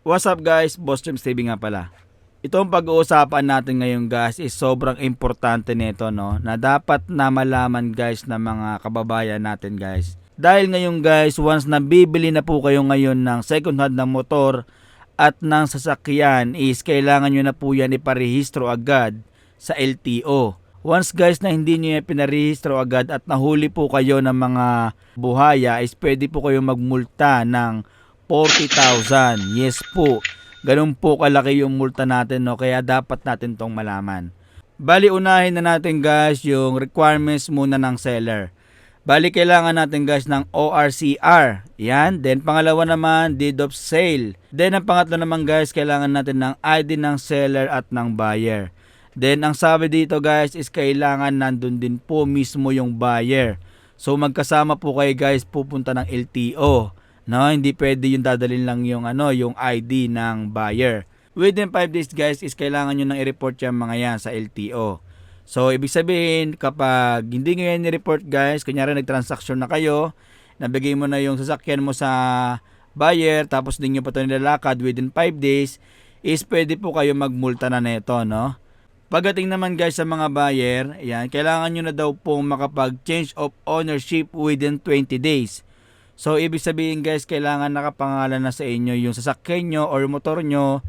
What's up guys? Boss James TV nga pala. Itong pag-uusapan natin ngayon guys is sobrang importante nito, no? Na dapat na malaman guys ng mga kababayan natin guys. Dahil ngayon guys, once na bibili na po kayo ngayon ng second hand na motor at ng sasakyan is kailangan nyo na po yan iparehistro agad sa LTO. Once guys na hindi nyo yan pinarehistro agad at nahuli po kayo ng mga buhaya is pwede po kayo magmulta ng 40,000. Yes po. Ganun po kalaki yung multa natin, no? Kaya dapat natin tong malaman. Bali, unahin na natin guys yung requirements muna ng seller. Bali, kailangan natin guys ng ORCR. Yan. Then, pangalawa naman, deed of sale. Then, ang pangatlo naman guys, kailangan natin ng ID ng seller at ng buyer. Then, ang sabi dito guys is kailangan nandun din po mismo yung buyer. So, magkasama po kayo guys pupunta ng LTO. No, hindi pwede yung dadalhin lang yung yung ID ng buyer. Within 5 days guys is kailangan nyo nang i-report yung mga yan sa LTO. So ibig sabihin kapag hindi nyo yan i-report guys, kunyari nagtransaksyon na kayo, nabigay mo na yung sasakyan mo sa buyer, tapos din nyo pa ito nilalakad within 5 days, is pwede po kayo magmulta na neto, no? Pagdating naman guys sa mga buyer, yan, kailangan nyo na daw pong makapag change of ownership within 20 days. So, ibig sabihin guys, kailangan nakapangalan na sa inyo yung sasakyan nyo or motor nyo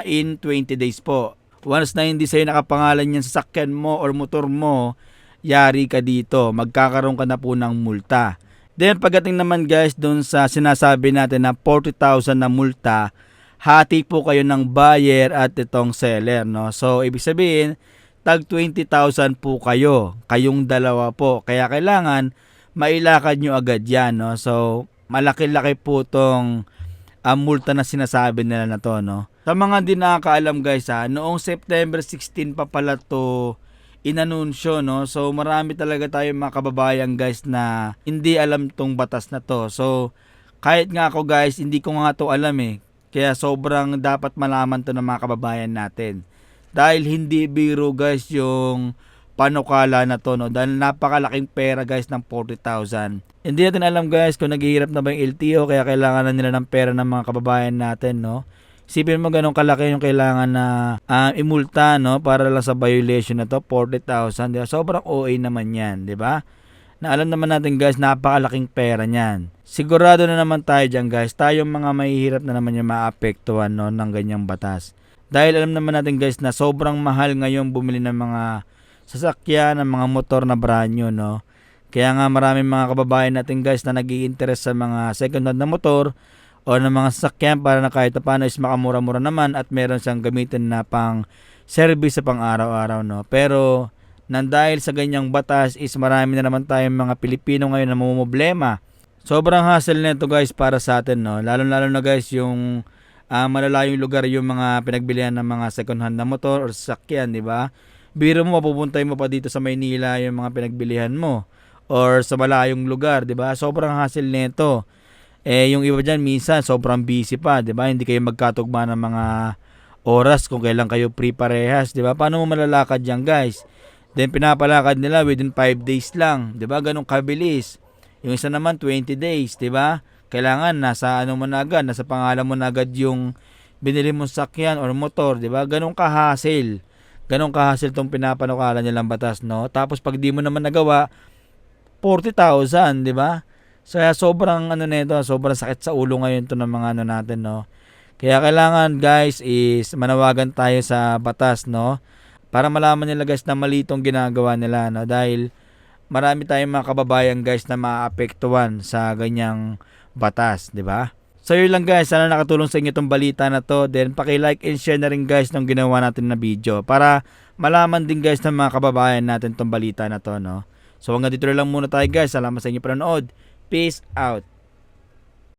in 20 days po. Once na hindi sa'yo nakapangalan yung sasakyan mo or motor mo, yari ka dito. Magkakaroon ka na po ng multa. Then, pagdating naman guys dun sa sinasabi natin na 40,000 na multa, hati po kayo ng buyer at itong seller, no? So, ibig sabihin, tag 20,000 po kayo. Kayong dalawa po. Kaya kailangan mailakad nyo agad yan, no? So, malaki-laki po tong multa na sinasabi nila na to, no? Sa mga di nakakaalam guys noong September 16 pa pala to inanunsyo, no? So, marami talaga tayong mga kababayan guys na hindi alam tong batas na to. So, kahit nga ako guys, hindi ko nga to alam eh. Kaya sobrang dapat malaman to ng mga kababayan natin. Dahil hindi biro guys yung panukala na to, no? Dahil napakalaking pera guys ng 40,000. Hindi natin alam guys kung naghihirap na ba yung LTO kaya kailangan na nila ng pera ng mga kababayan natin, no? Isipin mo ganun kalaki yung kailangan na imulta, no? Para lang sa violation na to, 40,000. Diba? Sobrang OA naman yan, di ba? Na alam naman natin guys, napakalaking pera niyan. Sigurado na naman tayo dyan guys, tayong mga mahihirap na naman yung maapektuhan, no, ng ganyang batas. Dahil alam naman natin guys na sobrang mahal ngayon bumili ng mga sasakyan, ng mga motor na brand new, no? Kaya nga maraming mga kababayan natin guys na nag-i-interest sa mga second hand na motor o ng mga sasakyan para na kahit paano is makamura-mura naman at meron siyang gamitin na pang service sa pang araw-araw, no? Pero dahil sa ganyang batas is marami na naman tayong mga Pilipino ngayon na mamumblema. Sobrang hassle nito guys para sa atin, no? Lalo-lalo na guys yung malalayong lugar yung mga pinagbilihan ng mga second hand na motor o sasakyan, di ba? Biro mo, mapupuntay mo pa dito sa Maynila yung mga pinagbilihan mo or sa malayong lugar, 'di ba? Sobrang hassle nito. Yung iba diyan minsan sobrang busy pa, 'di ba? Hindi kayo magkatugma ng mga oras kung kailan kayo free parehas, 'di ba? Paano mo malalakad diyan, guys? Then pinapalakad nila within 5 days lang, 'di ba? Ganun kabilis. Yung isa naman 20 days, 'di ba? Kailangan nasa mo na agad, nasa pangalan mo na agad yung binili mong sakyan or motor, 'di ba? Ganun ka-hassle. Ganong kahasil tong pinapanukala nilang batas, no? Tapos pag di mo naman nagawa, 40,000, di ba? So, sobrang nito, sobrang sakit sa ulo ngayon to ng mga natin, no? Kaya kailangan guys is manawagan tayo sa batas, no? Para malaman nila guys na mali itong ginagawa nila, no? Dahil marami tayong mga kababayan guys na maapektuhan sa ganyang batas, di ba? So yun lang guys, sana nakatulong sa inyo itong balita na to. Then paki-like and share na rin guys ng ginawa natin na video para malaman din guys ng mga kababayan natin itong balita na to, no? So hanggang dito lang muna tayo guys. Salamat sa inyo panonood. Peace out.